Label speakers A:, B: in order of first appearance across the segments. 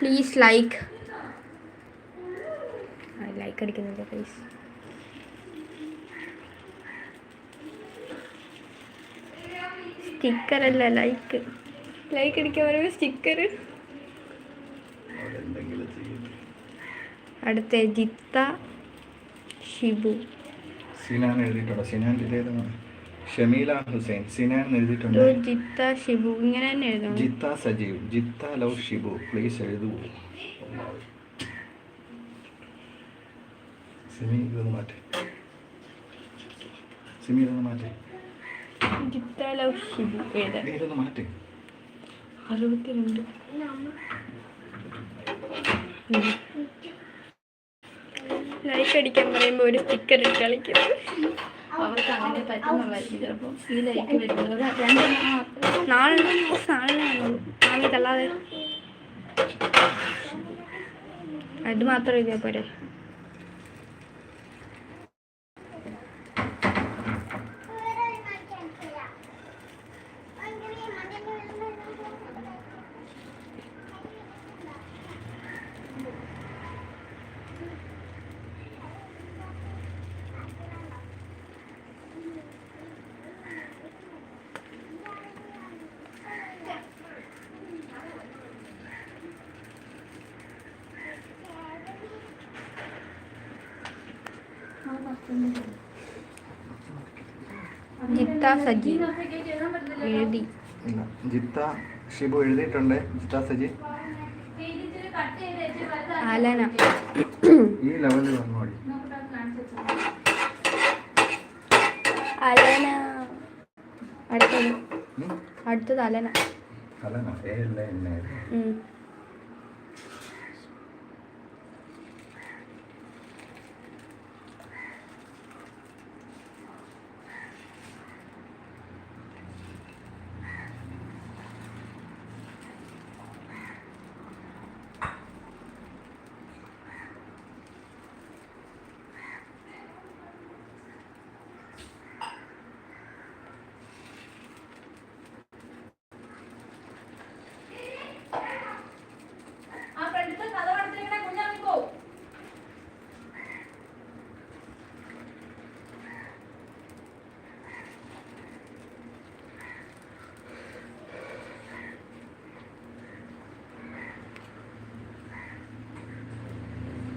A: Please like അടിക്കുന്നില്ല please. Sticker അല്ല, like അടിക്കാൻ പറയുമ്പോൾ സ്റ്റിക്കർ. അടുത്ത ജിത്ത ഷിബു.
B: സിനാൻ എഴുതിയിട്ടുണ്ടോ? സിനാൻ ഷമീല ഹുസൈൻ സിനാൻ എഴുതിയിട്ടുണ്ട്.
A: ജിത്ത ഷിബു ഇങ്ങനെ തന്നെ എഴുതണം.
B: ജിത്ത സജീവ് ജിത്ത ലവ് ഷിബു പ്ലീസ് എഴുതൂ. സിമി ഇതൊന്ന് മാറ്റേ. സിമി ഇതൊന്ന് മാറ്റേ.
A: ജിത്ത ലവ് ഷിബു
B: ഇതൊന്ന് മാറ്റേ.
A: 62 ലൈക്ക് അടിക്കാൻ പറയുമ്പോൾ ഒരു സ്റ്റിക്കർ ഇട്ട് കളിക്കുന്നത്.
C: അവർക്ക് അങ്ങനെ പറ്റുന്നുള്ളായിരിക്കും ചിലപ്പോൾ. ഈ ലൈക്ക് വരുന്നത്
A: നാളെ തള്ളാതെ അത് മാത്രം എഴുതിയാൽ പോരെ. ജിത്ത സജി എഴുതി.
B: ജിത്ത ഷിബു എഴുതിയിട്ടുണ്ട്. ജിത്ത സജി
A: അലന
B: ഈ ലെവലിൽ വന്നോടി.
A: അലന അടുത്തത് അലന.
B: അലന എ അല്ല എന്നെ.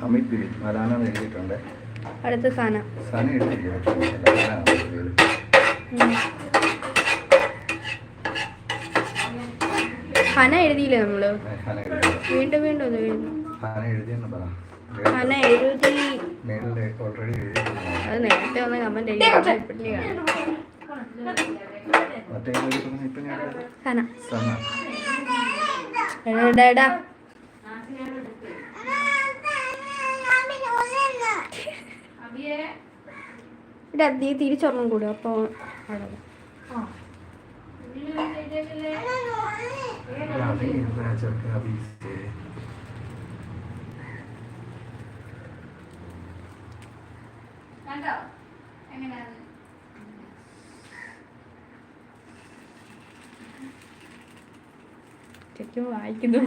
B: അമിത് ബിബിൻ മലാന എഴുതിയിട്ടുണ്ട്.
A: അടുത്ത സന
B: എഴുതിയില്ല.
A: ഹന എഴുതിയില്ലേ നമ്മള്? വീണ്ടും വീണ്ടും
B: ഹന എഴുതിയെന്ന് പറ.
A: ഹന എഴുതി.
B: ഓൾറെഡി
A: അത് നേരത്തെ വന്ന കമന്റ് എഴുതി. സന എടാ നീ തിരിച്ചൊരെണ്ണം കൂടി. അപ്പോൾ ശരിക്കും വായിക്കുന്നു.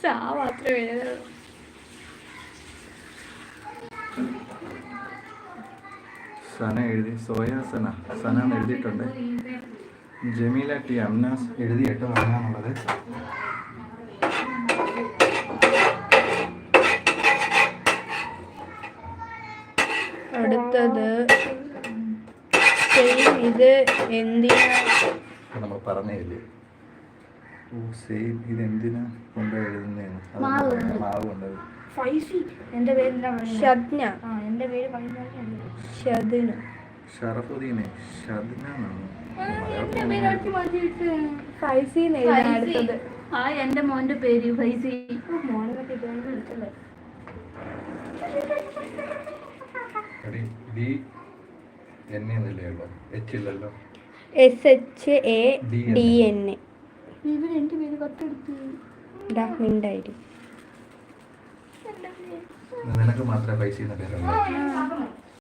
A: സാ മാത്രമേ എഴുതുള്ളൂ.
B: സന എഴുതി. സോയ സന എഴുതിയിട്ടുണ്ട്. ജമീല ടി അംനാസ് എഴുതി കേട്ടോ എന്നുള്ളത്.
A: അടുത്തത് ഇത് എന്തിനാ
B: നമ്മൾ പറഞ്ഞില്ലേ. സെയിം ഇത് എന്തിനാ കൊണ്ട് എഴുതുന്നതെന്ന്. മാവ് കൊണ്ടത്.
A: എൻ്റെ പേര് ഷദ്ന. എൻ്റെ പേര് ഷദ്ന.
B: ഷറഫുദ്ദീനെ ഷദ്നാണോ?
A: അടുത്തത്
C: ആ എൻ്റെ മോൻ്റെ പേര് ഫൈസി.
A: SHADN.
C: ഇവൻ എൻ്റെ പേര് കട്ടെടുത്ത്
B: നിനക്ക് മാത്രമേ പൈസ പേരുള്ളൂ.